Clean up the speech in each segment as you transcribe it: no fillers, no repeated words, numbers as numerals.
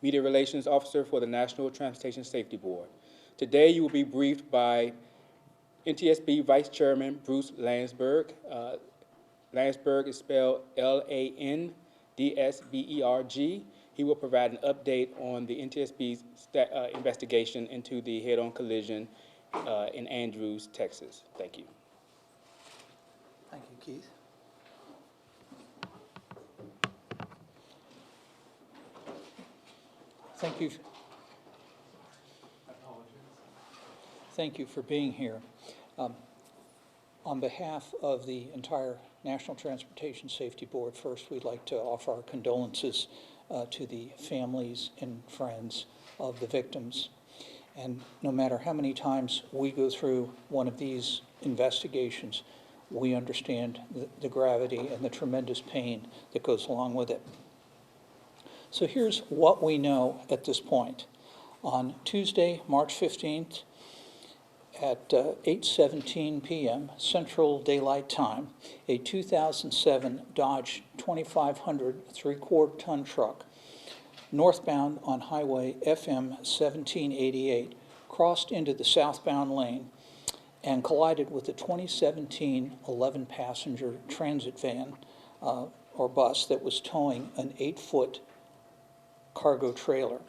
Media Relations Officer for the National Transportation Safety Board. Today, you will be briefed by NTSB Vice Chairman Bruce Landsberg. Landsberg is spelled Landsberg. He will provide an update on the NTSB's investigation into the head-on collision in Andrews, Texas. Thank you. Thank you, Keith. Thank you. Thank you for being here. On behalf of the entire National Transportation Safety Board, first we'd like to offer our condolences to the families and friends of the victims. And no matter how many times we go through one of these investigations, we understand the gravity and the tremendous pain that goes along with it. So here's what we know at this point. On Tuesday, March 15th, at 8:17 p.m. Central Daylight Time, a 2007 Dodge 2500 3/4-ton truck northbound on Highway FM 1788 crossed into the southbound lane and collided with a 2017 11-passenger transit van or bus that was towing an 8-foot cargo trailer.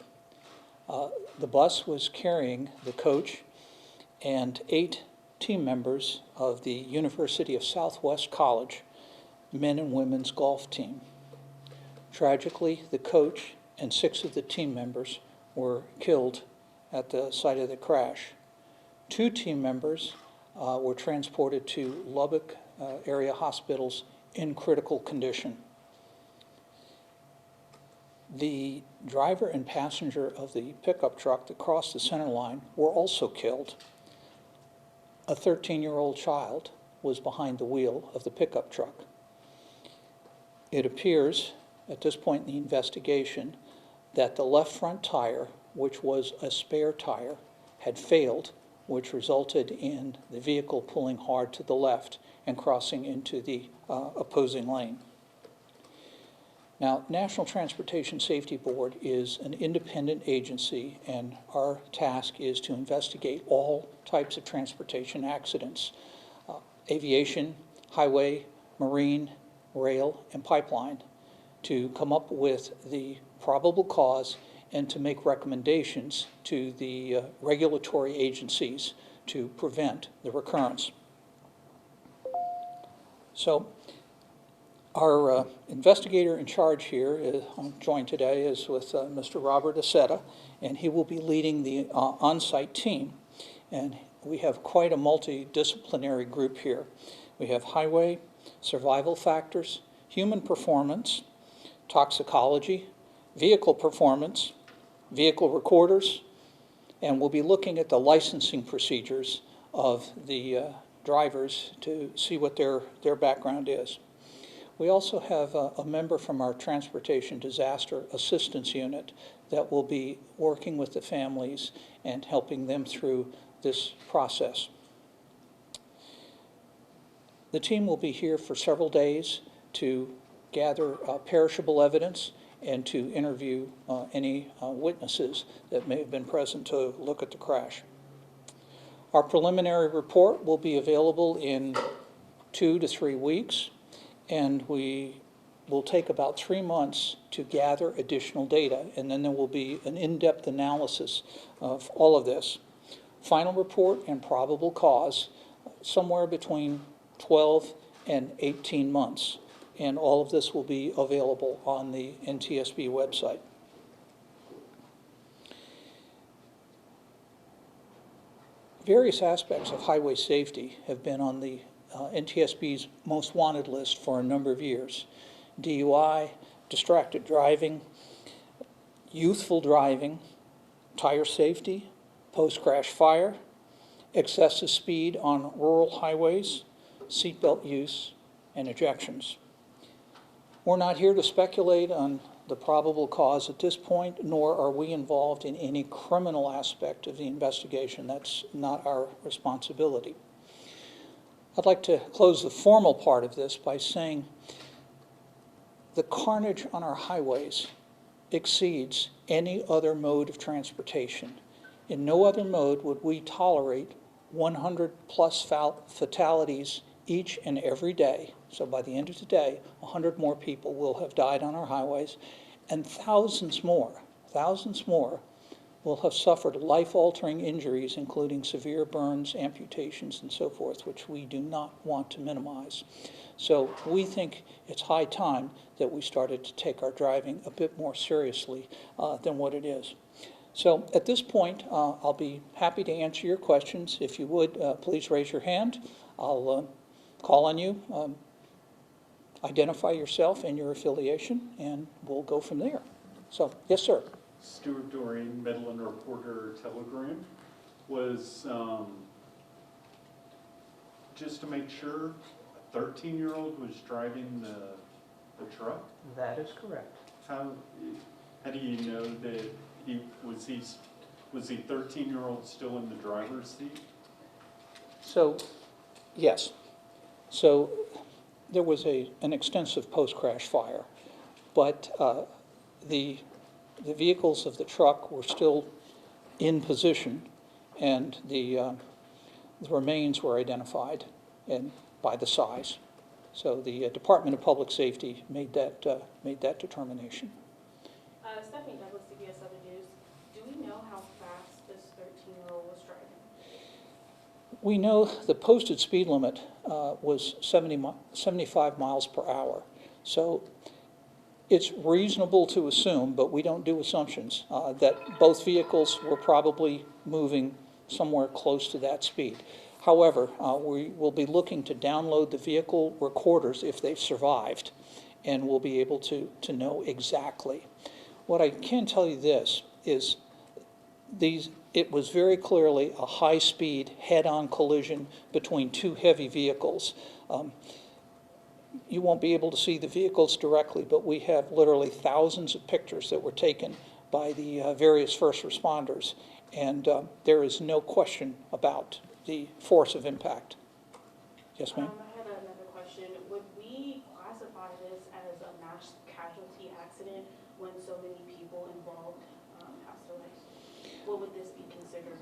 The bus was carrying the coach and 8 team members of the University of Southwest College men and women's golf team. Tragically, the coach and 6 of the team members were killed at the site of the crash. 2 team members were transported to Lubbock area hospitals in critical condition. The driver and passenger of the pickup truck that crossed the center line were also killed. A 13-year-old child was behind the wheel of the pickup truck. It appears at this point in the investigation that the left front tire, which was a spare tire, had failed, which resulted in the vehicle pulling hard to the left and crossing into the opposing lane. Now, National Transportation Safety Board is an independent agency, and our task is to investigate all types of transportation accidents, aviation, highway, marine, rail, and pipeline, to come up with the probable cause and to make recommendations to the regulatory agencies to prevent the recurrence. So, our investigator in charge here, I'm joined today, is with Mr. Robert Aceta, and he will be leading the on-site team. And we have quite a multidisciplinary group here. We have highway, survival factors, human performance, toxicology, vehicle performance, vehicle recorders, and we'll be looking at the licensing procedures of the drivers to see what their background is. We also have a member from our Transportation Disaster Assistance Unit that will be working with the families and helping them through this process. The team will be here for several days to gather perishable evidence and to interview any witnesses that may have been present to look at the crash. Our preliminary report will be available in 2 to 3 weeks, and we will take about 3 months to gather additional data, and then there will be an in-depth analysis of all of this. Final report and probable cause, somewhere between 12 and 18 months, and all of this will be available on the NTSB website. Various aspects of highway safety have been on the NTSB's most wanted list for a number of years. DUI, distracted driving, youthful driving, tire safety, post-crash fire, excessive speed on rural highways, seatbelt use, and ejections. We're not here to speculate on the probable cause at this point, nor are we involved in any criminal aspect of the investigation. That's not our responsibility. I'd like to close the formal part of this by saying the carnage on our highways exceeds any other mode of transportation. In no other mode would we tolerate 100+ fatalities each and every day. So by the end of today, 100 more people will have died on our highways, and thousands more will have suffered life-altering injuries, including severe burns, amputations, and so forth, which we do not want to minimize. So we think it's high time that we started to take our driving a bit more seriously than what it is. So at this point, I'll be happy to answer your questions. If you would, please raise your hand. I'll call on you, identify yourself and your affiliation, and we'll go from there. So, yes, sir. Stuart Doreen, Midland Reporter Telegram. Was just to make sure, a 13-year-old was driving the truck? That is correct. How do you know that was the 13-year-old still in the driver's seat? So, yes. So there was an extensive post-crash fire, but the vehicles of the truck were still in position, and the remains were identified by the size. So the Department of Public Safety made that determination. Stephanie Douglas, CBS 7 News. Do we know how fast this 13-year-old was driving? We know the posted speed limit was 75 miles per hour. So it's reasonable to assume, but we don't do assumptions, that both vehicles were probably moving somewhere close to that speed. However, we will be looking to download the vehicle recorders if they've survived, and we'll be able to know exactly. What I can tell you this is it was very clearly a high-speed head-on collision between two heavy vehicles. You won't be able to see the vehicles directly, but we have literally thousands of pictures that were taken by the various first responders, and there is no question about the force of impact. Yes, ma'am? I had another question. Would we classify this as a mass casualty accident when so many people involved passed away? What would this be considered?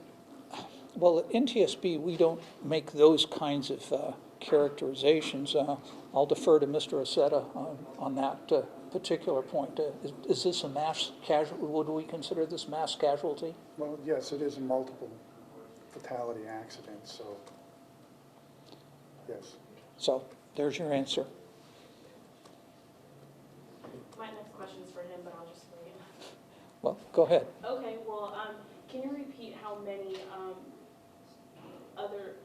Well, at NTSB, we don't make those kinds of characterizations. I'll defer to Mr. Aceta on that particular point. Is this a mass casualty? Would we consider this mass casualty? Well, yes, it is a multiple fatality accident, so yes. So there's your answer. My next question is for him, but I'll just wait. Well, go ahead. Okay, well, can you repeat how many other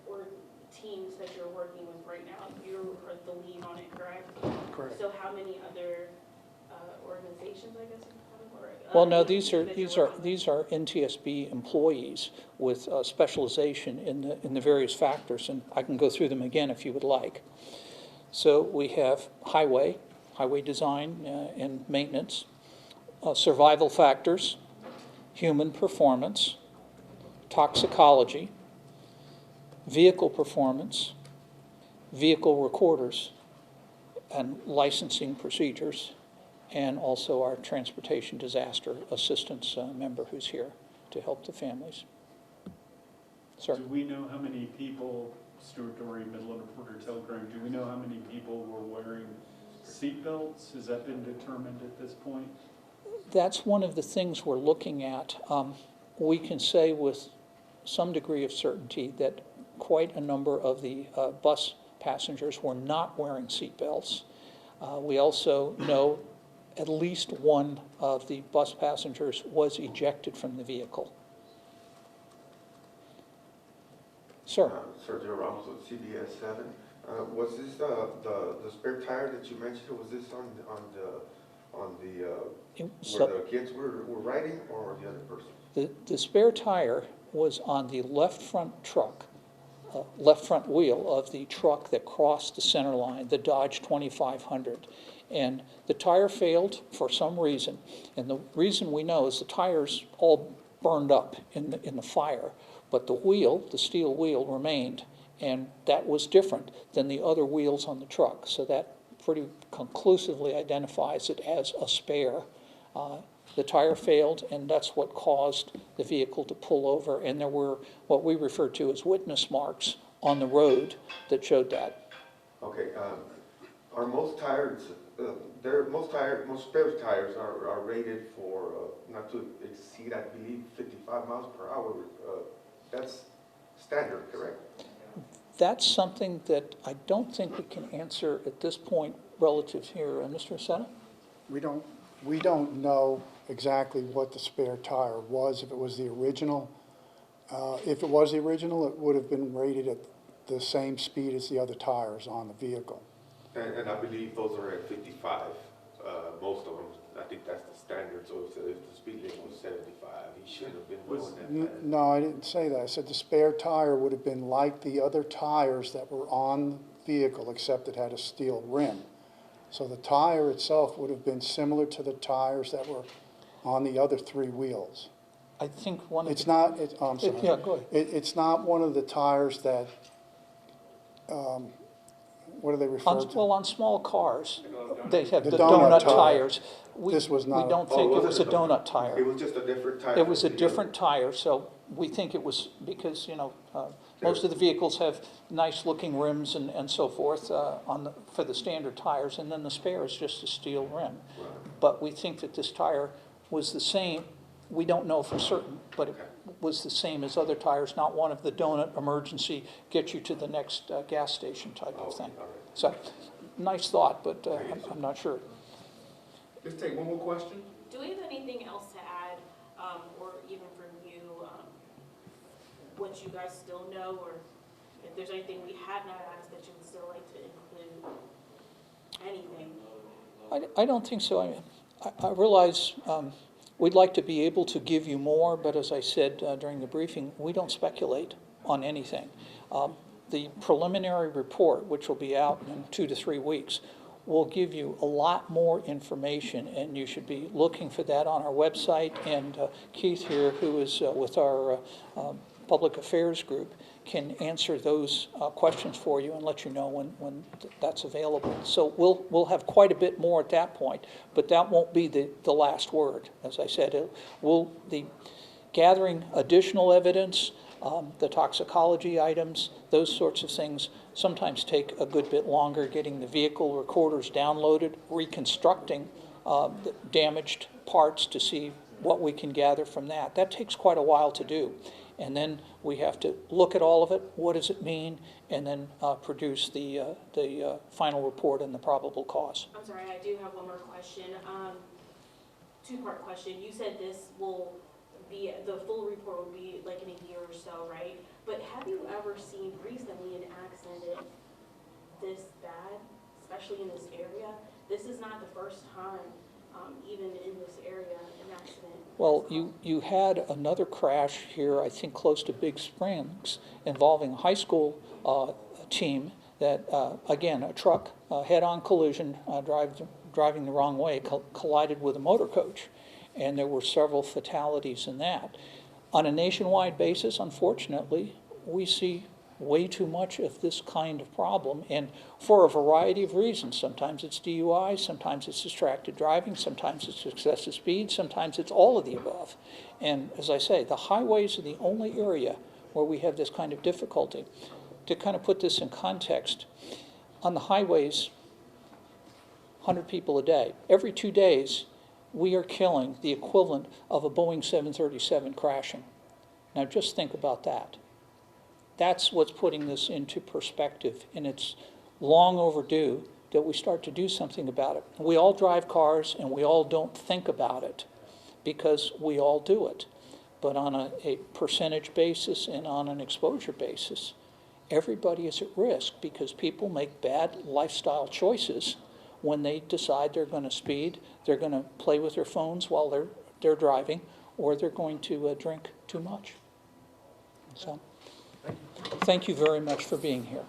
teams that you're working with right now? You are the lead on it, correct? Correct. So how many other organizations, I guess? Well, no, these are NTSB employees with specialization in the various factors, and I can go through them again if you would like. So we have highway design and maintenance, survival factors, human performance, toxicology, vehicle performance, vehicle recorders, and licensing procedures, and also our transportation disaster assistance member who's here to help the families. Sir? Do we know how many people, Stuart Doreen, Midland Reporter Telegram, do we know how many people were wearing seatbelts? Has that been determined at this point? That's one of the things we're looking at. We can say with some degree of certainty that quite a number of the bus passengers were not wearing seatbelts. We also know at least one of the bus passengers was ejected from the vehicle. Sir? Sergio Ramos with CBS 7. Was this the spare tire that you mentioned? Was this on the where the kids were riding, or the other person? The spare tire was on the left front wheel of the truck that crossed the center line, the Dodge 2500. And the tire failed for some reason. And the reason we know is the tires all burned up in the fire, but the wheel, the steel wheel, remained. And that was different than the other wheels on the truck. So that pretty conclusively identifies it as a spare The tire failed, and that's what caused the vehicle to pull over. And there were what we refer to as witness marks on the road that showed that. Okay, are most tires, most spare tires are rated for, not to exceed, I believe, 55 miles per hour. That's standard, correct? That's something that I don't think we can answer at this point relative here. Mr. Asetta? We don't know exactly what the spare tire was, if it was the original. If it was the original, it would have been rated at the same speed as the other tires on the vehicle. And I believe those are at 55, most of them. I think that's the standard, so if the speed limit was 75, he shouldn't have been going that fast. No, I didn't say that. I said the spare tire would have been like the other tires that were on the vehicle, except it had a steel rim. So the tire itself would have been similar to the tires that were on the other three wheels. I think one of It's not, I'm sorry. Yeah, go ahead. It's not one of the tires that, what do they refer to? Well, on small cars, they have The the donut donut tire. tires. This was not. We don't think it was a donut tire. It was just a different tire. It was a from the other. different tire, so we think it was because, most of the vehicles have nice-looking rims and so forth for the standard tires, and then the spare is just a steel rim. Right. But we think that this tire was the same. We don't know for certain, but it was the same as other tires, not one of the donut emergency, get you to the next gas station type of thing. All right. So, nice thought, but I'm not sure. Let's take one more question. Do we have anything else to add, or even from you, what you guys still know, or if there's anything we have not asked that you would still like to include? Anything? I don't think so. I realize we'd like to be able to give you more, but as I said during the briefing, we don't speculate on anything. The preliminary report, which will be out in 2 to 3 weeks, will give you a lot more information, and you should be looking for that on our website. And Keith here, who is with our Public Affairs group, can answer those questions for you and let you know when that's available. So we'll have quite a bit more at that point, but that won't be the last word. As I said, we'll be gathering additional evidence. The toxicology items, those sorts of things sometimes take a good bit longer, getting the vehicle recorders downloaded, reconstructing the damaged parts to see what we can gather from that. That takes quite a while to do. And then we have to look at all of it, what does it mean, and then produce the final report and the probable cause. I'm sorry, I do have one more question. Two-part question. You said this will be, the full report will be like in a year or so, right? But have you ever seen recently an accident this bad, especially in this area? This is not the first time, even in this area, an accident. Well, you had another crash here, I think close to Big Springs, involving a high school team that, again, a truck, head-on collision, driving the wrong way, collided with a motor coach. And there were several fatalities in that. On a nationwide basis, unfortunately, we see way too much of this kind of problem, and for a variety of reasons. Sometimes it's DUI, sometimes it's distracted driving, sometimes it's excessive speed, sometimes it's all of the above. And as I say, the highways are the only area where we have this kind of difficulty. To kind of put this in context, on the highways, 100 people a day. Every 2 days, we are killing the equivalent of a Boeing 737 crashing. Now just think about that. That's what's putting this into perspective, and it's long overdue that we start to do something about it. We all drive cars, and we all don't think about it because we all do it. But on a percentage basis and on an exposure basis, everybody is at risk because people make bad lifestyle choices when they decide they're going to speed, they're going to play with their phones while they're driving, or they're going to drink too much. So, thank you very much for being here.